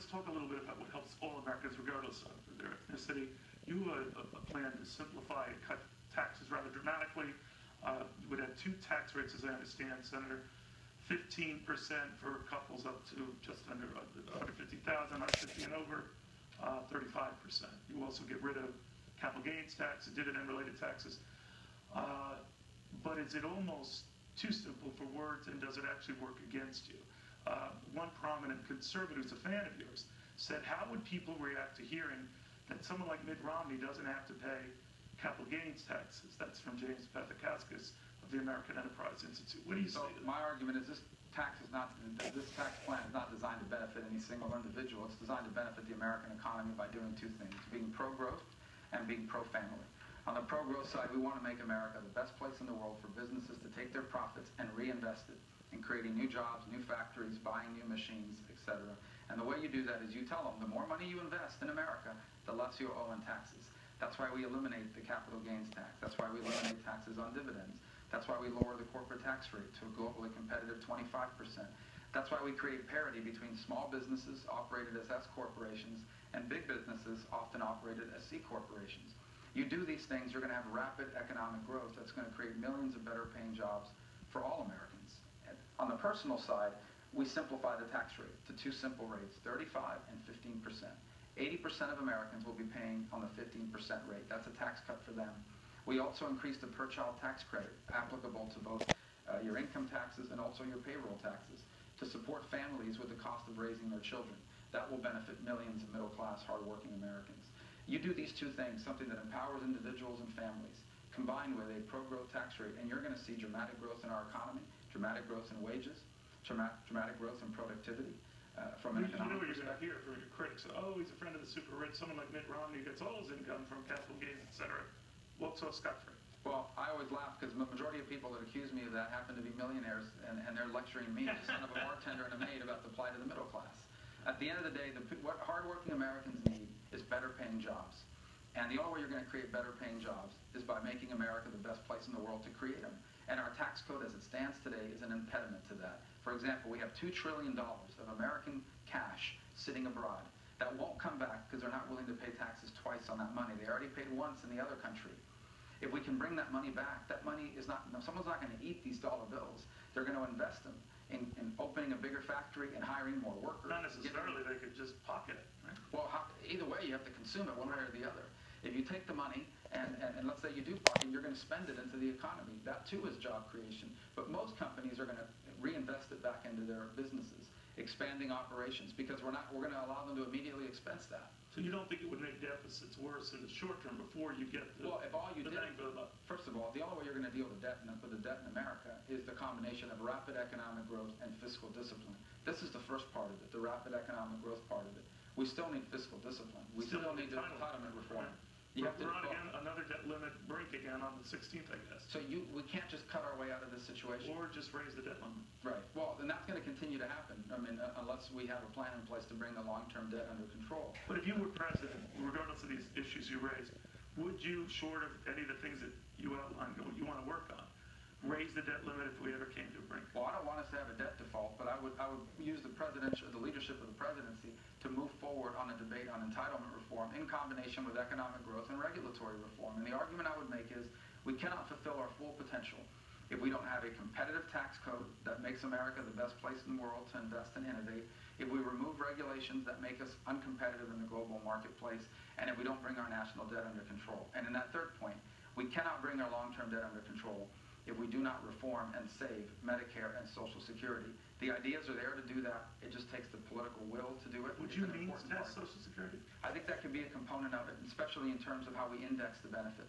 let's talk a little bit about what helps all Americans, regardless of their ethnicity. You have a plan to simplify and cut taxes rather dramatically. You would have two tax rates, as I understand, Senator. 15% for couples up to just under 150,000, 150 and over, 35%. You also get rid of capital gains tax, dividend-related taxes. But is it almost too simple for words, and does it actually work against you? One prominent conservative who's a fan of yours said, how would people react to hearing that someone like Mitt Romney doesn't have to pay capital gains taxes? That's from James Pathakaskis of the American Enterprise Institute. What do you say to that? My argument is this tax plan is not designed to benefit any single individual. It's designed to benefit the American economy by doing two things: being pro-growth and being pro-family. On the pro-growth side, we want to make America the best place in the world for businesses to take their profits and reinvest it in creating new jobs, new factories, buying new machines, etc. And the way you do that is you tell them the more money you invest in America, the less you owe in taxes. That's why we eliminate the capital gains tax. That's why we eliminate taxes on dividends. That's why we lower the corporate tax rate to a globally competitive 25%. That's why we create parity between small businesses operated as S corporations and big businesses often operated as C corporations. You do these things, you're going to have rapid economic growth that's going to create millions of better paying jobs for all Americans. And on the personal side, we simplify the tax rate to two simple rates, 35 and 15%. 80% of Americans will be paying on the 15% rate. That's a tax cut for them. We also increase the per-child tax credit applicable to both your income taxes and also your payroll taxes to support families with the cost of raising their children. That will benefit millions of middle-class, hard-working Americans. You do these two things, something that empowers individuals and families, combined with a pro-growth tax rate, and you're going to see dramatic growth in our economy, dramatic growth in wages, dramatic growth in productivity. From an economic what you're going to hear from your critics. Oh, he's a friend of the super rich. Someone like Mitt Romney gets all his income from capital gains, etc. What's so scot-free? Well, I always laugh because the majority of people that accuse me of that happen to be millionaires, and they're lecturing me, the son of a bartender and a maid, about the plight of the middle class. At the end of the day, what hardworking Americans need is better-paying jobs. And the only way you're going to create better-paying jobs is by making America the best place in the world to create them. And our tax code as it stands today is an impediment to that. For example, we have $2 trillion of American cash sitting abroad that won't come back because they're not willing to pay taxes twice on that money. They already paid once in the other country. If we can bring that money back, that money is not, someone's not going to eat these dollar bills. They're going to invest them in opening a bigger factory and hiring more workers. Not necessarily, they could just pocket it, right? Well, either way, you have to consume it one way or the other. If you take the money and let's say you do pocket, you're going to spend it into the economy. That too is job creation. But most companies are going to reinvest it back into their businesses, expanding operations, because we're going to allow them to immediately expense that. So you don't think it would make deficits worse in the short term before you get the, well, if all you did, up? First of all, the only way you're going to deal with the debt in America is the combination of rapid economic growth and fiscal discipline. This is the first part of it, the rapid economic growth part of it. We still need fiscal discipline. We still need entitlement reform. We're on again, another debt limit break again on the 16th, I guess. So we can't just cut our way out of this situation. Or just raise the debt limit. Right. Well, then that's going to continue to happen. I mean, unless we have a plan in place to bring the long-term debt under control. But if you were president, regardless of these issues you raised, would you, short of any of the things that you outlined, what you want to work on, raise the debt limit if we ever came to a brink? Well, I don't want us to have a debt default, but I would use the leadership of the presidency to move forward on a debate on entitlement reform in combination with economic growth and regulatory reform. And the argument I would make is we cannot fulfill our full potential if we don't have a competitive tax code that makes America the best place in the world to invest and innovate, if we remove regulations that make us uncompetitive in the global marketplace, and if we don't bring our national debt under control. And in that third point, we cannot bring our long-term debt under control if we do not reform and save Medicare and Social Security. The ideas are there to do that. It just takes the political will to do it. Would you mean tax Social Security? I think that can be a component of it, especially in terms of how we index the benefit.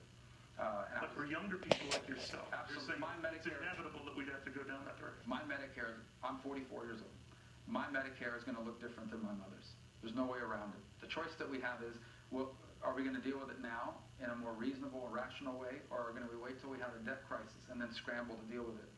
But for younger people like yourself, absolutely. It's inevitable that we'd have to go down that direction. My Medicare, I'm 44 years old. My Medicare is going to look different than my mother's. There's no way around it. The choice that we have is, well, are we going to deal with it now in a more reasonable and rational way, or are we going to wait till we have a debt crisis and then scramble to deal with it?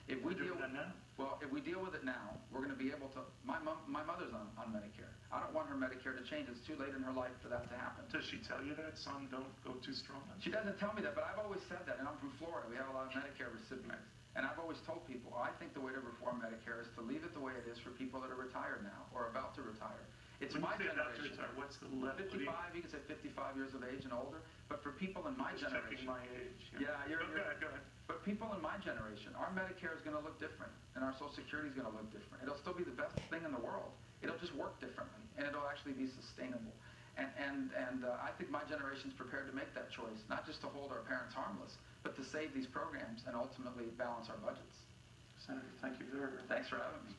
If we deal with it now, well, if we deal with it now, we're going to be able to. My mother's on Medicare. I don't want her Medicare to change. It's too late in her life for that to happen. Does she tell you that, son, don't go too strong? She doesn't tell me that, but I've always said that, and I'm from Florida. We have a lot of Medicare recipients. And I've always told people, I think the way to reform Medicare is to leave it the way it is for people that are retired now or about to retire, It's When my you say generation. sorry, what's the level? 55, you can say 55 years of age and older, but for people in my Just checking generation. my age. Yeah, Go ahead. But people in my generation, our Medicare is going to look different, and our Social Security is going to look different. It'll still be the best thing in the world. It'll just work differently, and it'll actually be sustainable. And I think my generation's prepared to make that choice, not just to hold our parents harmless, but to save these programs and ultimately balance our budgets. Senator, thank you very much. Thanks for having me.